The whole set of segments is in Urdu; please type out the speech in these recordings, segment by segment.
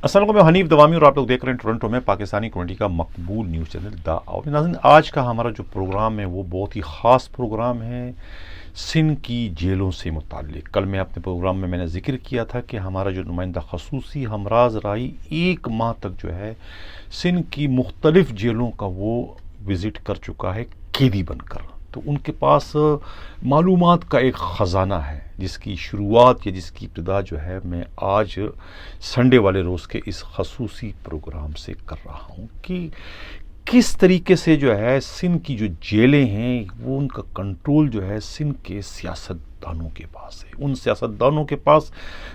السلام علیکم، میں حنیف دوامی اور آپ لوگ دیکھ رہے ہیں ٹورنٹو میں پاکستانی کمیونٹی کا مقبول نیوز چینل دا آؤٹ۔ ناظرین، آج کا ہمارا جو پروگرام ہے وہ بہت ہی خاص پروگرام ہے سندھ کی جیلوں سے متعلق۔ کل میں اپنے پروگرام میں نے ذکر کیا تھا کہ ہمارا جو نمائندہ خصوصی ہمراز رائی 1 ماہ تک جو ہے سندھ کی مختلف جیلوں کا وہ وزٹ کر چکا ہے قیدی بن کر، تو ان کے پاس معلومات کا ایک خزانہ ہے جس کی شروعات یا جس کی ابتدا جو ہے میں آج سنڈے والے روز کے اس خصوصی پروگرام سے کر رہا ہوں کہ کس طریقے سے جو ہے سندھ کی جو جیلیں ہیں وہ ان کا کنٹرول جو ہے سندھ کے سیاست دانوں کے پاس ہے، ان سیاست دانوں کے پاس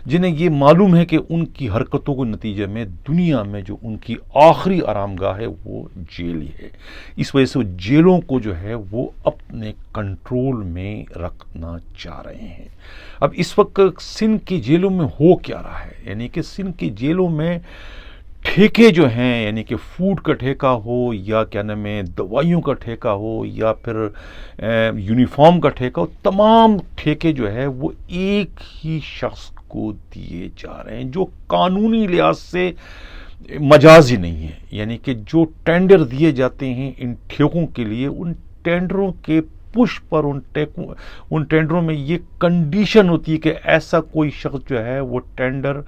جنہیں یہ معلوم ہے کہ ان کی حرکتوں کے نتیجے میں دنیا میں جو ان کی آخری آرام گاہ ہے وہ جیل ہی ہے۔ اس وجہ سے وہ جیلوں کو جو ہے وہ اپنے کنٹرول میں رکھنا چاہ رہے ہیں۔ اب اس وقت سندھ کی جیلوں میں ہو کیا رہا ہے، یعنی کہ سندھ کی جیلوں میں ٹھیکے جو ہیں، یعنی کہ فوڈ کا ٹھیکہ ہو یا کیا نام ہے دوائیوں کا ٹھیکہ ہو یا پھر یونیفارم کا ٹھیکہ ہو، تمام ٹھیکے جو ہے وہ ایک ہی شخص کو دیے جا رہے ہیں جو قانونی لحاظ سے مجازی نہیں ہے۔ یعنی کہ جو ٹینڈر دیے جاتے ہیں ان ٹھیکوں کے لیے، ان ٹینڈروں کے پش پر ان ٹینڈروں میں یہ کنڈیشن ہوتی ہے کہ ایسا کوئی شخص جو ہے وہ ٹینڈر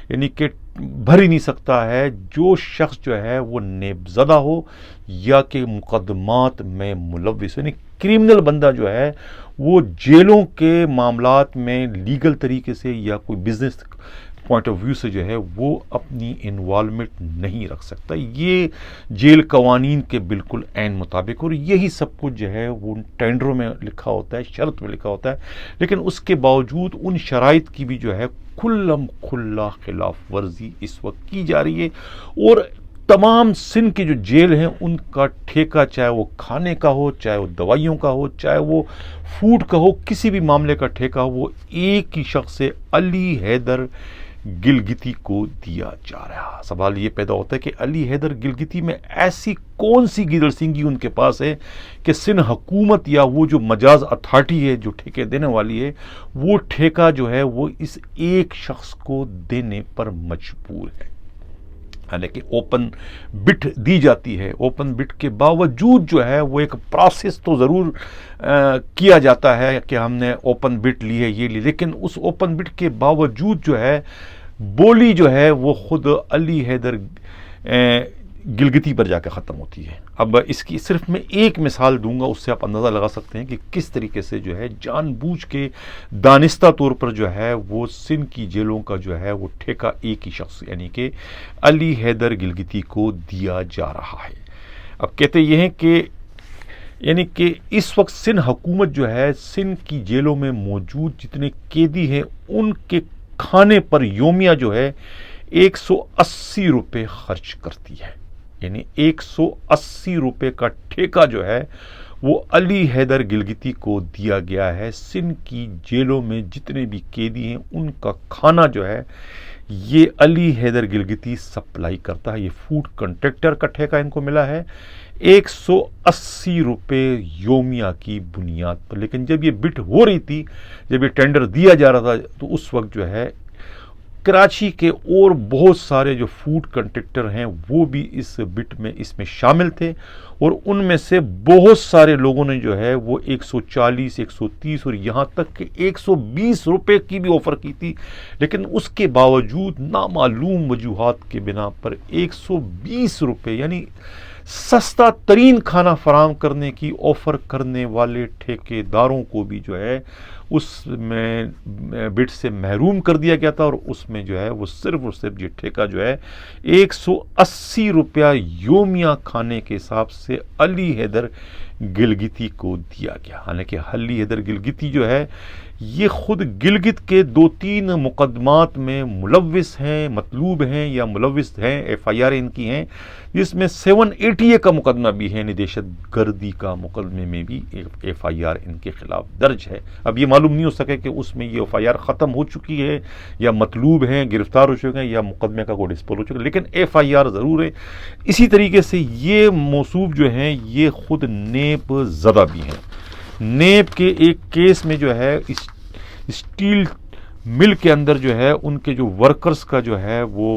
یعنی کہ بھر ہی نہیں سکتا ہے جو شخص جو ہے وہ نیب زدہ ہو یا کہ مقدمات میں ملوث، یعنی کرمنل بندہ جو ہے وہ جیلوں کے معاملات میں لیگل طریقے سے یا کوئی بزنس پوائنٹ آف ویو سے جو ہے وہ اپنی انوالومنٹ نہیں رکھ سکتا۔ یہ جیل قوانین کے بالکل عین مطابق، اور یہی سب کچھ جو ہے وہ ان ٹینڈروں میں لکھا ہوتا ہے، شرط میں لکھا ہوتا ہے، لیکن اس کے باوجود ان شرائط کی بھی جو ہے کھلم کھلا خلاف ورزی اس وقت کی جا رہی ہے۔ اور تمام سندھ کے جو جیل ہیں ان کا ٹھیکہ، چاہے وہ کھانے کا ہو، چاہے وہ دوائیوں کا ہو، چاہے وہ فوڈ کا ہو، کسی بھی معاملے کا ٹھیکہ ہو، وہ ایک ہی شخص سے علی حیدر گلگتی کو دیا جا رہا۔ سوال یہ پیدا ہوتا ہے کہ علی حیدر گلگتی میں ایسی کون سی گیدڑ سنگھی ان کے پاس ہے کہ سندھ حکومت یا وہ جو مجاز اتھارٹی ہے جو ٹھیکے دینے والی ہے وہ ٹھیکہ جو ہے وہ اس ایک شخص کو دینے پر مجبور ہے۔ حالانکہ اوپن بٹ دی جاتی ہے، اوپن بٹ کے باوجود جو ہے وہ ایک پروسیس تو ضرور کیا جاتا ہے کہ ہم نے اوپن بٹ لی ہے یہ لی، لیکن اس اوپن بٹ کے باوجود جو ہے بولی جو ہے وہ خود علی حیدر گلگتی پر جا کے ختم ہوتی ہے۔ اب اس کی صرف میں ایک مثال دوں گا، اس سے آپ اندازہ لگا سکتے ہیں کہ کس طریقے سے جو ہے جان بوجھ کے دانستہ طور پر جو ہے وہ سندھ کی جیلوں کا جو ہے وہ ٹھیکہ ایک ہی شخص یعنی کہ علی حیدر گلگتی کو دیا جا رہا ہے۔ اب کہتے یہ ہیں کہ یعنی کہ اس وقت سندھ حکومت جو ہے سندھ کی جیلوں میں موجود جتنے قیدی ہیں ان کے کھانے پر یومیہ جو ہے 180 روپے خرچ کرتی ہے، یعنی 180 روپے کا ٹھیکہ جو ہے وہ علی حیدر گلگتی کو دیا گیا ہے۔ سندھ کی جیلوں میں جتنے بھی قیدی ہیں ان کا کھانا جو ہے یہ علی حیدر گلگتی سپلائی کرتا ہے۔ یہ فوڈ کنٹریکٹر کا ٹھیکہ ان کو ملا ہے 180 روپے یومیہ کی بنیاد پر۔ لیکن جب یہ بٹ ہو رہی تھی، جب یہ ٹینڈر دیا جا رہا تھا، تو اس وقت جو ہے کراچی کے اور بہت سارے جو فوڈ کنٹریکٹر ہیں وہ بھی اس بٹ میں شامل تھے، اور ان میں سے بہت سارے لوگوں نے جو ہے وہ 140 130 اور یہاں تک کہ 120 روپے کی بھی آفر کی تھی، لیکن اس کے باوجود نامعلوم وجوہات کے بنا پر 120 روپے یعنی سستا ترین کھانا فراہم کرنے کی آفر کرنے والے ٹھیکے داروں کو بھی جو ہے اس میں بٹ سے محروم کر دیا گیا تھا، اور اس میں جو ہے وہ صرف اور صرف یہ ٹھیکہ جو ہے 180 روپیہ یومیہ کھانے کے حساب سے علی حیدر گلگتی کو دیا گیا۔ حالانکہ علی حیدر گلگتی جو ہے یہ خود گلگت کے 2-3 مقدمات میں ملوث ہیں، مطلوب ہیں یا ملوث ہیں، ایف آئی آر ان کی ہیں، جس میں 780 کا مقدمہ بھی ہے، دہشت گردی کا مقدمے میں بھی ایف آئی آر ان کے خلاف درج ہے۔ اب یہ معلوم نہیں ہو سکے کہ اس میں یہ ایف آئی آر ختم ہو چکی ہے یا مطلوب ہیں، گرفتار ہو چکے ہیں یا مقدمے کا کوئی ڈسپوز ہو چکا ہے، لیکن ایف آئی آر ضرور ہے۔ اسی طریقے سے یہ موصوف جو ہیں یہ خود نیب زدہ بھی ہیں۔ نیب کے ایک کیس میں جو ہے اسٹیل مل کے اندر جو ہے ان کے جو ورکرز کا جو ہے وہ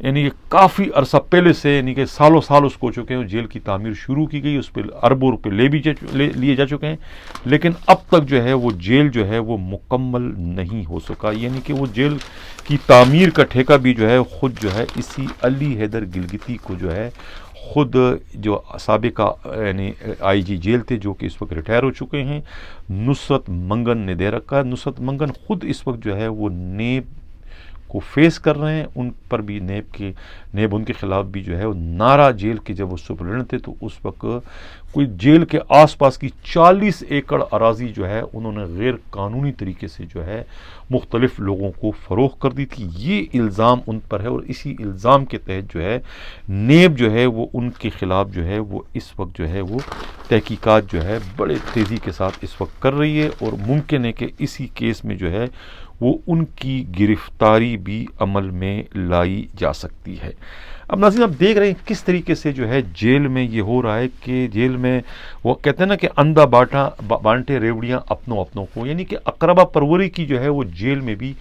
یعنی کہ کافی عرصہ پہلے سے، یعنی کہ سالوں سال اس کو ہو چکے ہیں، جیل کی تعمیر شروع کی گئی، اس پہ اربوں روپے لیے جا چکے ہیں، لیکن اب تک جو ہے وہ جیل جو ہے وہ مکمل نہیں ہو سکا۔ یعنی کہ وہ جیل کی تعمیر کا ٹھیکہ بھی جو ہے خود جو ہے اسی علی حیدر گلگتی کو جو ہے خود جو سابقہ یعنی آئی جی جیل تھے، جو کہ اس وقت ریٹائر ہو چکے ہیں، نصرت منگن نے دے رکھا ہے۔ نصرت منگن خود اس وقت جو ہے وہ نیب کو فیس کر رہے ہیں، ان پر بھی نیب ان کے خلاف بھی جو ہے وہ نارا جیل کے جب وہ سپرنٹنڈنٹ تھے تو اس وقت کوئی جیل کے آس پاس کی 40 ایکڑ اراضی جو ہے انہوں نے غیر قانونی طریقے سے جو ہے مختلف لوگوں کو فروخت کر دی تھی۔ یہ الزام ان پر ہے، اور اسی الزام کے تحت جو ہے نیب جو ہے وہ ان کے خلاف جو ہے وہ اس وقت جو ہے وہ تحقیقات جو ہے بڑے تیزی کے ساتھ اس وقت کر رہی ہے، اور ممکن ہے کہ اسی کیس میں جو ہے وہ ان کی گرفتاری بھی عمل میں لائی جا سکتی ہے۔ اب ناظرین، آپ دیکھ رہے ہیں کس طریقے سے جو ہے جیل میں یہ ہو رہا ہے کہ جیل میں وہ کہتے ہیں نا کہ اندھا بانٹے ریوڑیاں اپنوں کو، یعنی کہ اقربا پروری کی جو ہے وہ جیل میں بھی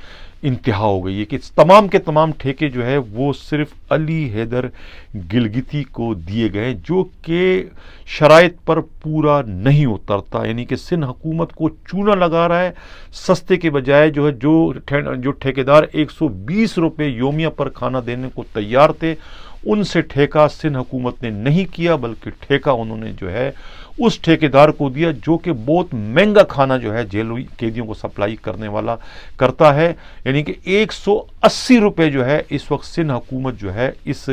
انتہا ہو گئی ہے کہ تمام کے تمام ٹھیکے جو ہے وہ صرف علی حیدر گلگتی کو دیے گئے، جو کہ شرائط پر پورا نہیں اترتا۔ یعنی کہ سندھ حکومت کو چونا لگا رہا ہے، سستے کے بجائے جو ہے جو ٹھیکیدار 120 روپے یومیہ پر کھانا دینے کو تیار تھے، ان سے ٹھیکہ سندھ حکومت نے نہیں کیا، بلکہ ٹھیکہ انہوں نے جو ہے اس ٹھیکیدار کو دیا جو کہ بہت مہنگا کھانا جو ہے جیل قیدیوں کو سپلائی کرنے والا کرتا ہے۔ یعنی کہ 180 روپے جو ہے اس وقت سندھ حکومت جو ہے اس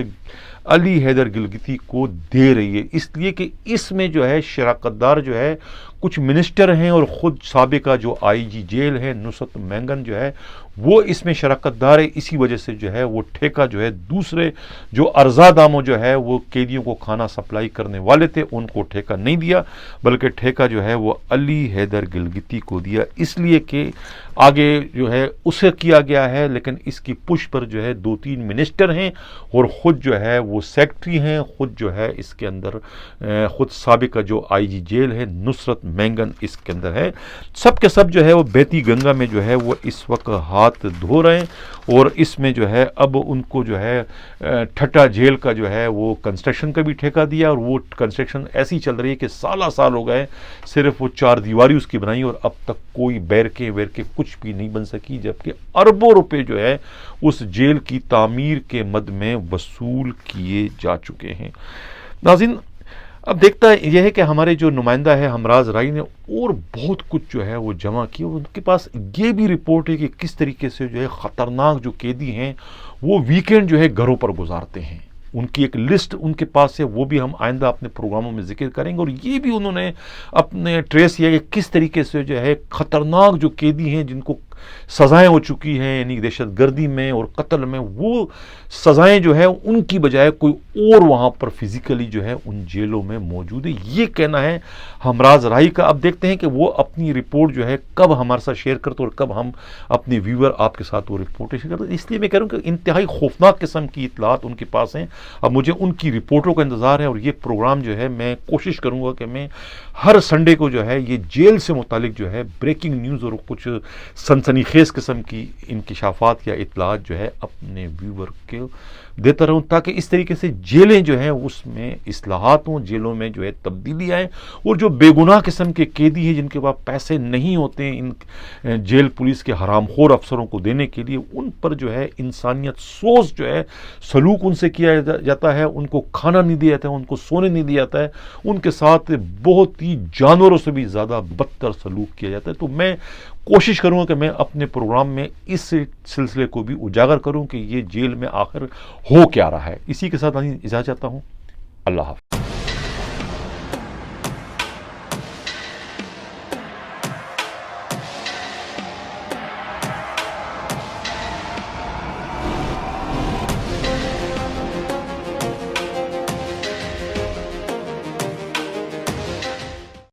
علی حیدر گلگتی کو دے رہی ہے، اس لیے کہ اس میں جو ہے شراکت دار جو ہے کچھ منسٹر ہیں، اور خود سابقہ جو آئی جی جیل ہے نصرت منگن جو ہے وہ اس میں شراکت دار ہے۔ اسی وجہ سے جو ہے وہ ٹھیکہ جو ہے دوسرے جو ارزاں داموں جو ہے وہ قیدیوں کو کھانا سپلائی کرنے والے تھے ان کو ٹھیکہ نہیں دیا، بلکہ ٹھیکہ جو ہے وہ علی حیدر گلگتی کو دیا، اس لیے کہ آگے جو ہے اسے کیا گیا ہے، لیکن اس کی پش پر جو ہے 2-3 منسٹر ہیں، اور خود جو ہے وہ سیکٹری ہیں، خود جو ہے اس کے اندر خود سابقہ جو آئی جی جیل ہے نصرت مینگن اس کے اندر ہے۔ سب کے سب جو ہے وہ بیتی گنگا میں جو ہے وہ اس وقت ہاتھ دھو رہے ہیں، اور اس میں جو ہے اب ان کو جو ہے ٹھٹا جیل کا جو ہے وہ کنسٹرکشن کا بھی ٹھیکہ دیا، اور وہ کنسٹرکشن ایسی چل رہی ہے کہ سال ہو گئے، صرف وہ 4 دیواری اس کی بنائی، اور اب تک کوئی بیرکیں کچھ بھی نہیں بن سکی، جبکہ اربوں روپے جو ہے اس جیل کی تعمیر کے مد میں وصول کیے جا چکے ہیں۔ ناظرین، اب دیکھتا ہے یہ ہے کہ ہمارے جو نمائندہ ہے ہمراز رائی نے اور بہت کچھ جو ہے وہ جمع کیا، ان کے پاس یہ بھی رپورٹ ہے کہ کس طریقے سے جو ہے خطرناک جو قیدی ہیں وہ ویکینڈ جو ہے گھروں پر گزارتے ہیں۔ ان کی ایک لسٹ ان کے پاس ہے، وہ بھی ہم آئندہ اپنے پروگراموں میں ذکر کریں گے، اور یہ بھی انہوں نے اپنے ٹریس کیا کہ کس طریقے سے جو ہے خطرناک جو قیدی ہیں جن کو سزائیں ہو چکی ہیں، یعنی دہشت گردی میں اور قتل میں، وہ سزائیں جو ہے ان کی بجائے کوئی اور وہاں پر فزیکلی جو ہے ان جیلوں میں موجود ہے، یہ کہنا ہے ہمراز رائی کا۔ اب دیکھتے ہیں کہ وہ اپنی رپورٹ جو ہے کب ہمارے ساتھ شیئر کرتے اور کب ہم اپنے ویور آپ کے ساتھ وہ رپورٹ شیئر کرتے۔ اس لیے میں کہہ رہا ہوں کہ انتہائی خوفناک قسم کی اطلاعات ان کے پاس ہیں، اب مجھے ان کی رپورٹوں کا انتظار ہے، اور یہ پروگرام جو ہے میں کوشش کروں گا کہ میں ہر سنڈے کو جو ہے یہ جیل سے متعلق جو ہے بریکنگ نیوز اور کچھ سنسنی خیز قسم کی انکشافات یا اطلاعات جو ہے اپنے ویور کو دیتا رہوں، تاکہ اس طریقے سے جیلیں جو ہیں اس میں اصلاحات ہوں، جیلوں میں جو ہے تبدیلی آئیں، اور جو بے گناہ قسم کے قیدی ہیں جن کے پاس پیسے نہیں ہوتے ہیں ان جیل پولیس کے حرام خور افسروں کو دینے کے لیے، ان پر جو ہے انسانیت سوز جو ہے سلوک ان سے کیا جاتا ہے، ان کو کھانا نہیں دیا جاتا ہے، ان کو سونے نہیں دیا جاتا ہے، ان کے ساتھ بہت ہی جانوروں سے بھی زیادہ بدتر سلوک کیا جاتا ہے۔ تو میں کوشش کروں گا کہ میں اپنے پروگرام میں اس سلسلے کو بھی اجاگر کروں کہ یہ جیل میں آخر ہو کیا رہا ہے۔ اسی کے ساتھ اجازت چاہتا ہوں، اللہ حافظ۔